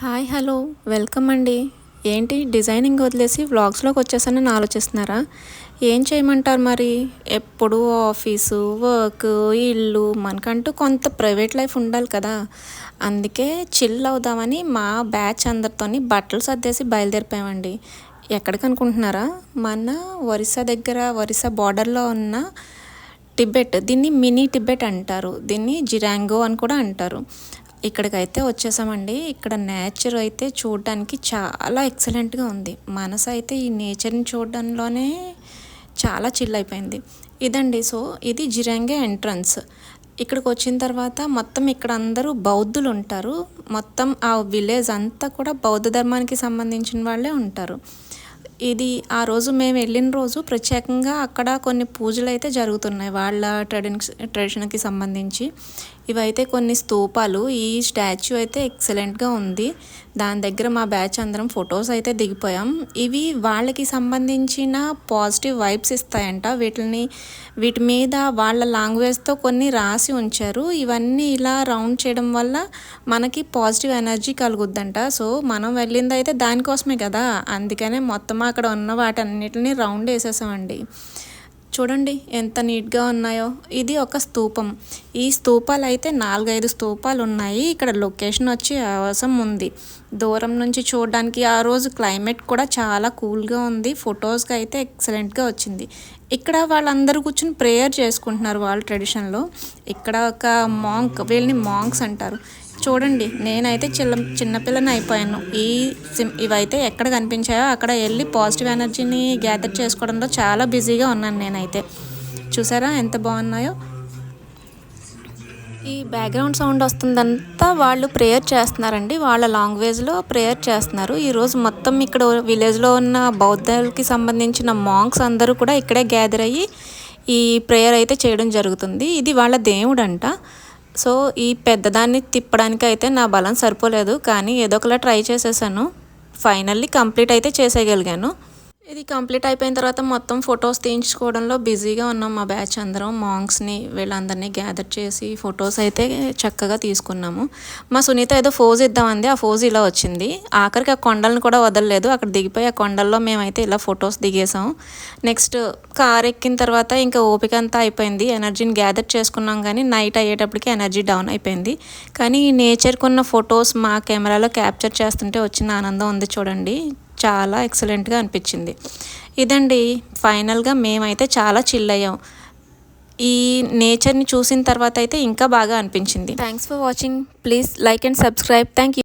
Hi hello welcome అండి. ఏంటి designing వదిలేసి వ్లాగ్స్లోకి వచ్చేసానని ఆలోచిస్తున్నారా? ఏం చేయమంటారు మరి? ఎప్పుడు ఆఫీసు వర్క్ ఇల్లు మనకంటూ కొంత ప్రైవేట్ లైఫ్ ఉండాలి కదా. అందుకే చిల్ అవుదామని మా బ్యాచ్ అందరితోని బట్టలు సర్దేసి బయలుదేరిపోయామండి. ఎక్కడికి అనుకుంటున్నారా? మన ఒరిస్సా బార్డర్లో ఉన్న టిబెట్, దీన్ని మినీ టిబెట్ అంటారు, దీన్ని జిరాంగో అని కూడా అంటారు. ఇక్కడికైతే వచ్చేసామండి. ఇక్కడ నేచర్ అయితే చూడడానికి చాలా ఎక్సలెంట్గా ఉంది. మనసు అయితే ఈ నేచర్ని చూడడంలోనే చాలా చిల్ అయిపోయింది. ఇదండి, సో ఇది జిరాంగే ఎంట్రన్స్. ఇక్కడికి వచ్చిన తర్వాత మొత్తం ఇక్కడ అందరూ బౌద్ధులు ఉంటారు. మొత్తం ఆ విలేజ్ అంతా కూడా బౌద్ధ ధర్మానికి సంబంధించిన వాళ్ళే ఉంటారు. ఇది ఆ రోజు మేము వెళ్ళిన రోజు ప్రత్యేకంగా అక్కడ కొన్ని పూజలు అయితే జరుగుతున్నాయి వాళ్ళ ట్రెడిషన్కి సంబంధించి. ఇవైతే కొన్ని స్తూపాలు. ఈ స్టాచ్యూ అయితే ఎక్సలెంట్గా ఉంది. దాని దగ్గర మా బ్యాచ్ అందరం ఫొటోస్ అయితే దిగిపోయాం. ఇవి వాళ్ళకి సంబంధించిన పాజిటివ్ వైబ్స్ ఇస్తాయంట. వీటి మీద వాళ్ళ లాంగ్వేజ్తో కొన్ని రాసి ఉంచారు. ఇవన్నీ ఇలా రౌండ్ చేయడం వల్ల మనకి పాజిటివ్ ఎనర్జీ కలుగుద్దంట. సో మనం వెళ్ళింది అయితే దానికోసమే కదా, అందుకనే మొత్తం అక్కడ ఉన్న వాటన్నిటిని రౌండ్ వేసేసామండి. చూడండి ఎంత నీట్గా ఉన్నాయో. ఇది ఒక స్తూపం. ఈ స్తూపాలు అయితే 4-5 స్తూపాలు ఉన్నాయి. ఇక్కడ లొకేషన్ వచ్చి అవసరం ఉంది. దూరం నుంచి చూడడానికి ఆ రోజు క్లైమేట్ కూడా చాలా కూల్గా ఉంది. ఫొటోస్కి అయితే ఎక్సలెంట్గా వచ్చింది. ఇక్కడ వాళ్ళందరూ కూర్చొని ప్రేయర్ చేసుకుంటున్నారు వాళ్ళ ట్రెడిషన్లో. ఇక్కడ ఒక మాంక్, వీళ్ళని మాంక్స్ అంటారు. చూడండి, నేనైతే చిన్నపిల్లని అయిపోయాను. ఇవైతే ఎక్కడ కనిపించాయో అక్కడ వెళ్ళి పాజిటివ్ ఎనర్జీని గ్యాదర్ చేసుకోవడంలో చాలా బిజీగా ఉన్నాను నేనైతే. చూసారా ఎంత బాగున్నాయో. ఈ బ్యాక్గ్రౌండ్ సౌండ్ వస్తుందంతా వాళ్ళు ప్రేయర్ చేస్తున్నారండి. వాళ్ళ లాంగ్వేజ్లో ప్రేయర్ చేస్తున్నారు. ఈరోజు మొత్తం ఇక్కడ విలేజ్లో ఉన్న బౌద్ధాలకి సంబంధించిన మాంక్స్ అందరూ కూడా ఇక్కడే గ్యాదర్ అయ్యి ఈ ప్రేయర్ అయితే చేయడం జరుగుతుంది. ఇది వాళ్ళ దేవుడు అంట. సో ఈ పెద్దదాన్ని తిప్పడానికి అయితే నా బలం సరిపోలేదు, కానీ ఏదో ఒకలా ట్రై చేసేసాను. ఫైనల్లీ కంప్లీట్ అయితే చేసేయగలిగాను. ఇది కంప్లీట్ అయిపోయిన తర్వాత మొత్తం ఫొటోస్ తీయించుకోవడంలో బిజీగా ఉన్నాం మా బ్యాచ్ అందరం. మాంక్స్ని వీళ్ళందరినీ గ్యాదర్ చేసి ఫొటోస్ అయితే చక్కగా తీసుకున్నాము. మా సునీత ఏదో ఫోజ్ ఇద్దామంది, ఆ ఫోజ్ ఇలా వచ్చింది. ఆఖరికి ఆ కొండలను కూడా వదలలేదు. అక్కడ దిగిపోయి ఆ కొండల్లో మేమైతే ఇలా ఫొటోస్ దిగేసాం. నెక్స్ట్ కార్ ఎక్కిన తర్వాత ఇంకా ఓపిక అంతా అయిపోయింది. ఎనర్జీని గ్యాదర్ చేసుకున్నాం, కానీ నైట్ అయ్యేటప్పటికి ఎనర్జీ డౌన్ అయిపోయింది. కానీ ఈ నేచర్కి ఉన్న ఫొటోస్ మా కెమెరాలో క్యాప్చర్ చేస్తుంటే వచ్చిన ఆనందం ఉంది చూడండి, చాలా ఎక్సలెంట్గా అనిపించింది. ఇదండి, ఫైనల్గా మేమైతే చాలా చిల్ అయ్యాం. ఈ నేచర్ని చూసిన తర్వాత అయితే ఇంకా బాగా అనిపించింది. Thanks for watching. Please like and subscribe. Thank you.